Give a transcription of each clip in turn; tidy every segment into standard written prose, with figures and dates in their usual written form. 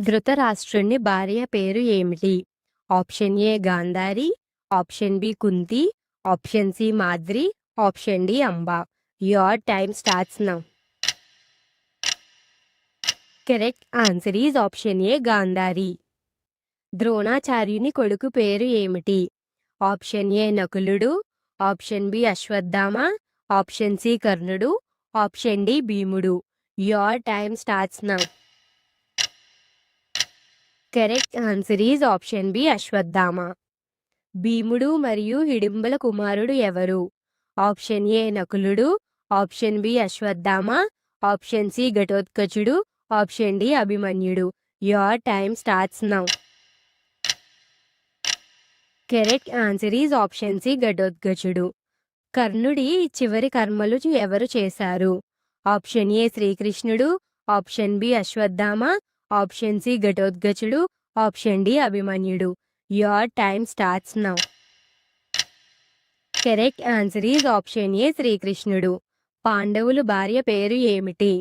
ధృతరాష్ట్రుని భార్య పేరు ఏమిటి? Option A Gandhari, option B Kunti, option C Madri, option D Amba. Your time starts now. Correct answer is option A Gandhari. ద్రోణాచార్యుని కొడుకు పేరు ఏమిటి? Option A Nakuludu, option B Ashwatthama, option C Karnudu, option D Bheemudu. Your time starts now. Correct answer is option B Ashwatthama. Bheemudu మరియు హిడింబల కుమారుడు ఎవరు? Option A Nakuludu, option B Ashwatthama, option C Ghatotkachudu, option D Abhimanyudu. Your time starts now. Correct answer is option C Ghatotkachudu. కర్ణుడి చివరి కర్మలు ఎవరు చేశారు? Option A Srikrishnudu, option B Ashwatthama, option C Ghatotkachudu, option D Abhimanyudu. Your time starts now. Correct answer is option A Srikrishnudu. పాండవులు భార్య పేరు ఏమిటి?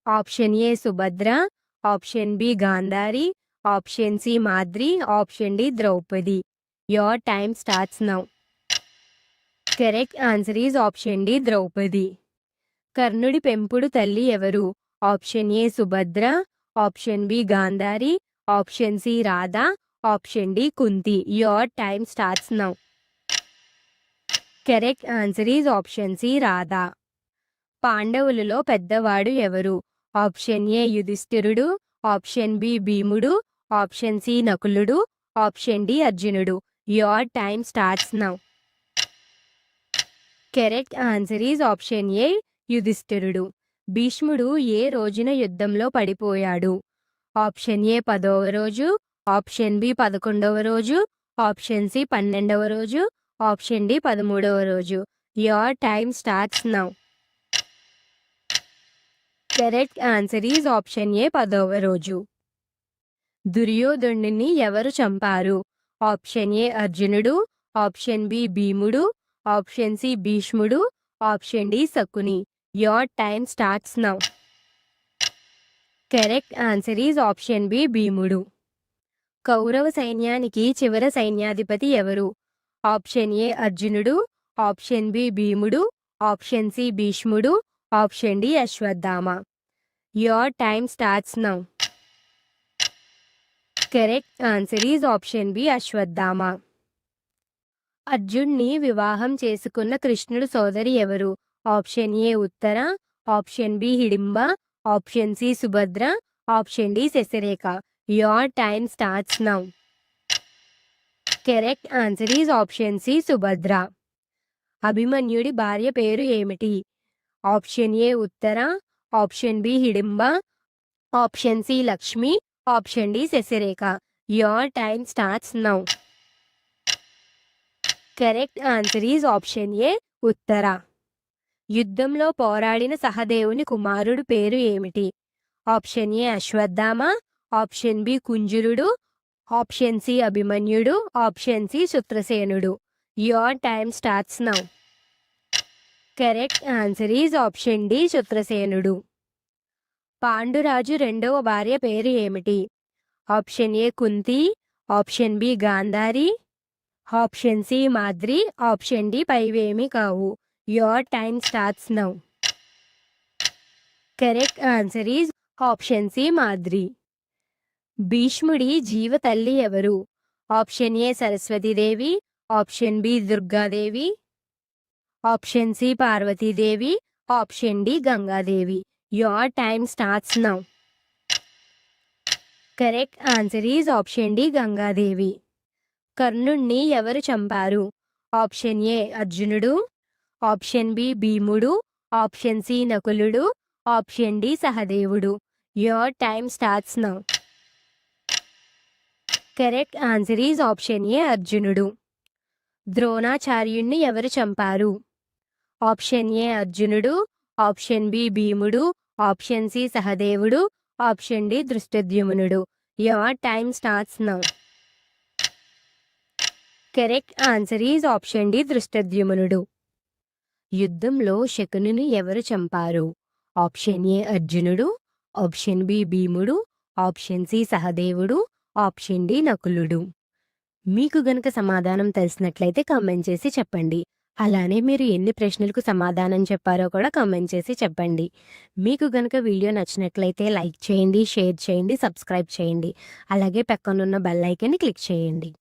Option A Subhadra, option B Gandhari, option C Madri, option D Draupadi. Your time starts now. Correct answer is option D Draupadi. కర్ణుడి పెంపుడు తల్లి ఎవరు? Option A Subhadra, option B Gandhari, option C Radha, option D Kunti. Your time starts now. Correct answer is option C Radha. పాండవులలో పెద్దవాడు ఎవరు? Option A Yudhishthirudu, option B భీముడు, option C Nakuludu, option D Arjunudu. Your time starts now. Correct answer is option A Yudhishthirudu. Bheeshmudu ఏ రోజున యుద్ధంలో పడిపోయాడు? Option A 10వ రోజు, option B 11వ రోజు, ఆప్షన్ సి 12వ రోజు, ఆప్షన్ డి 13వ రోజు. Your time starts now. Correct answer is option A 10వ రోజు. దుర్యోధనుడిని ఎవరు చంపారు? ఆప్షన్ ఏ అర్జునుడు, ఆప్షన్ బి భీముడు, ఆప్షన్ సి భీష్ముడు, option D Shakuni. Your time starts now. Correct answer is option B భీముడు. కౌరవ సైన్యానికి చివరి సైన్యాధిపతి ఎవరు? ఆప్షన్ ఏ అర్జునుడు, ఆప్షన్ బి భీముడు, ఆప్షన్ సి భీష్ముడు, option D Ashwatthama. Your time starts now. Correct answer is option B Ashwatthama. అర్జున్ని వివాహం చేసుకున్న కృష్ణుడు సోదరి ఎవరు? Option A Uttara, option B Hidimba, option C Subhadra, option D Sasirekha. Your time starts now. Correct answer is option C Subhadra. అభిమన్యుడి భార్య పేరు ఏమిటి? Option A Uttara, option B Hidimba, option C Lakshmi, option D Sasirekha. Your time starts now. Correct answer is option A Uttara. యుద్ధంలో పోరాడిన సహదేవుని కుమారుడు పేరు ఏమిటి? Option A Ashwatthama, option B Kunjarudu, option C Abhimanyudu, option C Shutrasenudu. Your time starts now. Correct answer is option D Shutrasenudu. Panduraju రెండవ భార్య పేరు ఏమిటి? Option A Kunti, option B Gandhari, option C Madri, option D పైవేమి కావు. Your time starts now. Correct answer is option C Madri. భీష్ముడి జీవ తల్లి ఎవరు? Option A Saraswatidevi, option B Durgadevi, option C Parvatidevi, option D Gangadevi. Your time starts now. Correct answer is option D Gangadevi. కర్ణుణ్ణి ఎవరు చంపారు? Option A అర్జునుడు, ఆప్షన్ బి భీముడు, option C Nakuludu, option D Sahadevudu. Your time starts now. Correct answer is option A Arjunudu. ద్రోణాచార్యుణ్ణి ఎవరు చంపారు? Option A అర్జునుడు, option B భీముడు, option C Sahadevudu, option D Dhrishtadyumnudu. Your time starts now. Correct answer is option D Dhrishtadyumnudu. యుద్ధంలో శకునిని ఎవరు చంపారు? ఆప్షన్ ఏ అర్జునుడు, ఆప్షన్ బి భీముడు, option C Sahadevudu, option D Nakuludu. మీకు గనుక సమాధానం తెలిసినట్లయితే కామెంట్ చేసి చెప్పండి. అలానే మీరు ఎన్ని ప్రశ్నలకు సమాధానం చెప్పారో కూడా కామెంట్ చేసి చెప్పండి. మీకు గనుక వీడియో నచ్చినట్లయితే లైక్ చేయండి, షేర్ చేయండి, సబ్స్క్రైబ్ చేయండి. అలాగే పక్కనున్న బెల్ ఐకాన్ని క్లిక్ చేయండి.